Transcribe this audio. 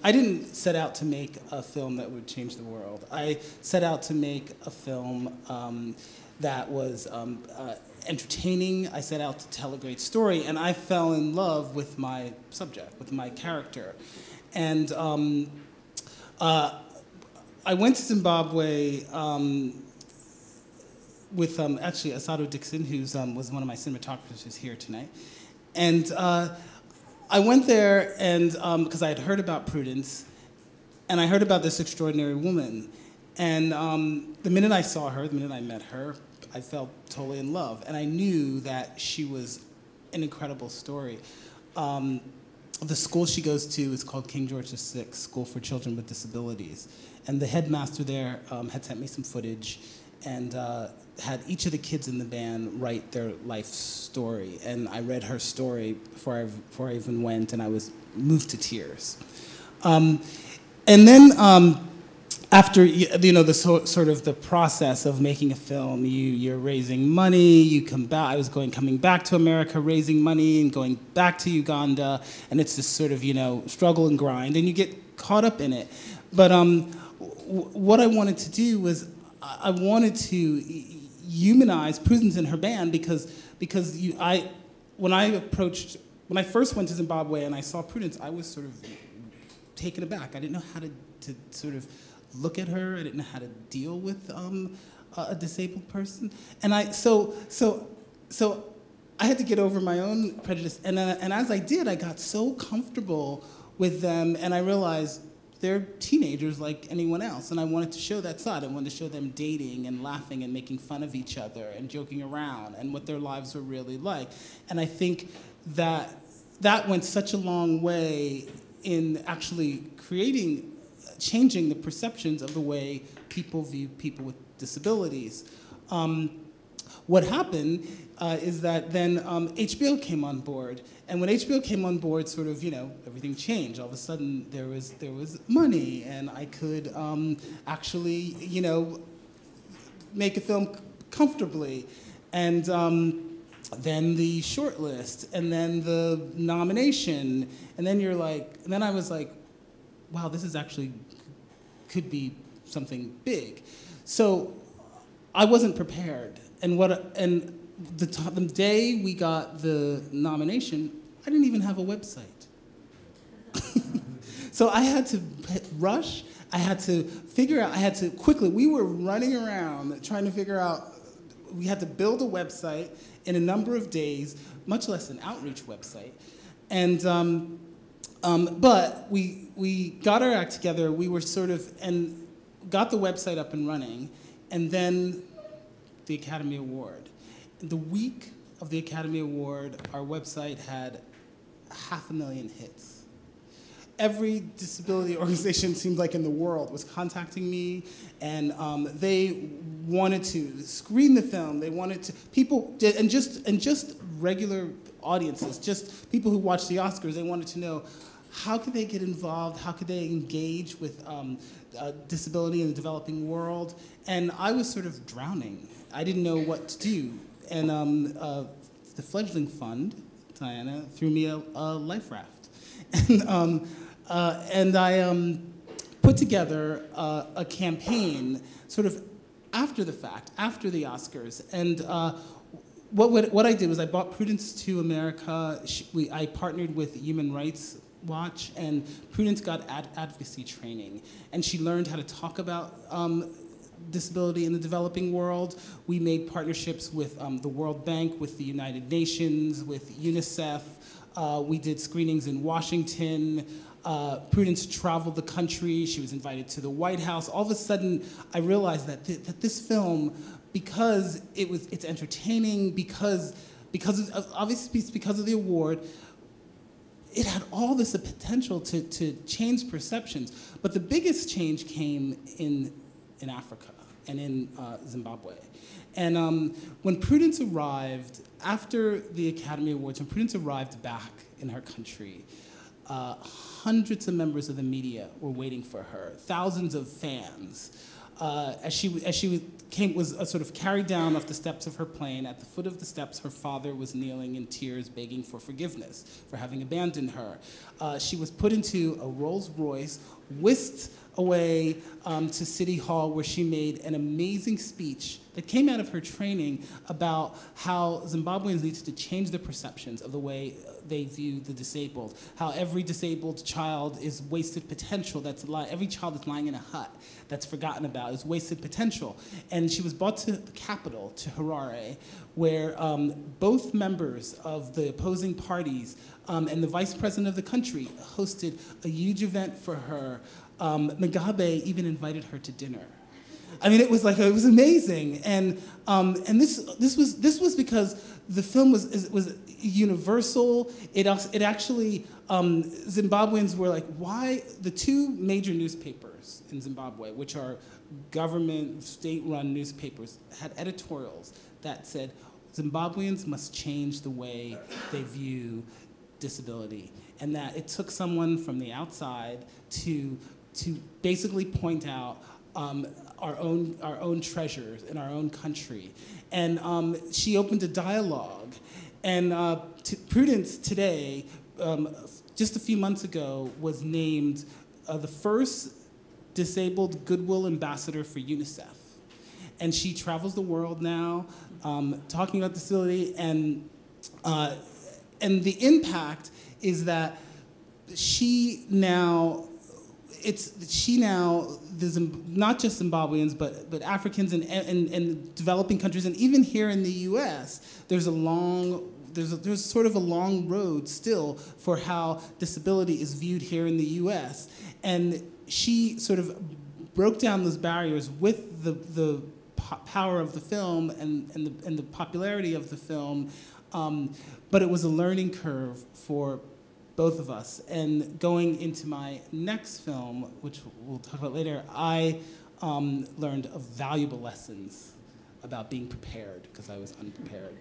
I didn't set out to make a film that would change the world. I set out to make a film that was entertaining. I set out to tell a great story, and I fell in love with my subject, with my character. And I went to Zimbabwe with actually Asado Dixon, who was one of my cinematographers who's here tonight. And I went there and because I had heard about Prudence, and I heard about this extraordinary woman. And the minute I saw her, the minute I met her, I fell totally in love. And I knew that she was an incredible story. The school she goes to is called King George VI School for Children with Disabilities. And the headmaster there had sent me some footage and had each of the kids in the band write their life story. And I read her story before I even went, and I was moved to tears. And then after the sort of the process of making a film, you're raising money. You come back. I was coming back to America, raising money, and going back to Uganda, and it's this sort of struggle and grind, and you get caught up in it. But what I wanted to do was I wanted to humanize Prudence and her band because when I first went to Zimbabwe and I saw Prudence, I was sort of taken aback. I didn't know how to sort of look at her. I didn't know how to deal with a disabled person, and so I had to get over my own prejudice. And as I did, I got so comfortable with them, and I realized they're teenagers like anyone else, and I wanted to show that side. I wanted to show them dating and laughing and making fun of each other and joking around and what their lives were really like. And I think that went such a long way in actually changing the perceptions of the way people view people with disabilities. What happened is that then HBO came on board, and when HBO came on board, sort of everything changed. All of a sudden, there was money, and I could actually make a film comfortably, and then the shortlist, and then the nomination, and then I was like, wow, this is actually could be something big. So I wasn't prepared, and the day we got the nomination, I didn't even have a website. So I had to rush. I had to figure out. I had to quickly. We were running around trying to figure out. We had to build a website in a number of days, much less an outreach website, and. But we got our act together. We were and got the website up and running, and then the Academy Award. The week of the Academy Award, our website had 500,000 hits. Every disability organization seemed like in the world was contacting me, and they wanted to screen the film. They wanted to and just regular audiences, just people who watch the Oscars. They wanted to know how could they get involved, how could they engage with disability in the developing world, and I was sort of drowning. I didn't know what to do, and the fledgling fund, Diana, threw me a life raft, and I put together a campaign sort of after the fact, after the Oscars, and what I did was I brought Prudence to America. I partnered with Human Rights Watch, and Prudence got advocacy training, and she learned how to talk about disability in the developing world. We made partnerships with the World Bank, with the United Nations, with UNICEF. We did screenings in Washington. Prudence traveled the country. She was invited to the White House. All of a sudden, I realized that this film, because it's entertaining, because of the award, it had all this potential to change perceptions. But the biggest change came in Africa and in Zimbabwe. And when Prudence arrived, after the Academy Awards, when Prudence arrived back in her country, hundreds of members of the media were waiting for her, thousands of fans. as she was sort of carried down off the steps of her plane. At the foot of the steps, her father was kneeling in tears, begging for forgiveness for having abandoned her. She was put into a Rolls Royce, whisked away to City Hall, where she made an amazing speech that came out of her training about how Zimbabweans needed to change their perceptions of the way they view the disabled, how every disabled child is wasted potential, every child that's lying in a hut that's forgotten about is wasted potential. And she was brought to the capital, to Harare, where both members of the opposing parties and the vice president of the country hosted a huge event for her. Mugabe even invited her to dinner. I mean, it was amazing, and this was because the film was universal. It actually Zimbabweans were like, why the two major newspapers in Zimbabwe, which are government state-run newspapers, had editorials that said Zimbabweans must change the way they view disability, and that it took someone from the outside to basically point out our own treasures in our own country. And she opened a dialogue. And Prudence today, just a few months ago, was named the first disabled Goodwill ambassador for UNICEF. And she travels the world now talking about disability, and the impact is that not just Zimbabweans, but Africans and developing countries, and even here in the U.S., there's sort of a long road still for how disability is viewed here in the U.S. And she sort of broke down those barriers with the power of the film and the popularity of the film, but it was a learning curve for both of us. And going into my next film, which we'll talk about later, I learned of valuable lessons about being prepared, because I was unprepared.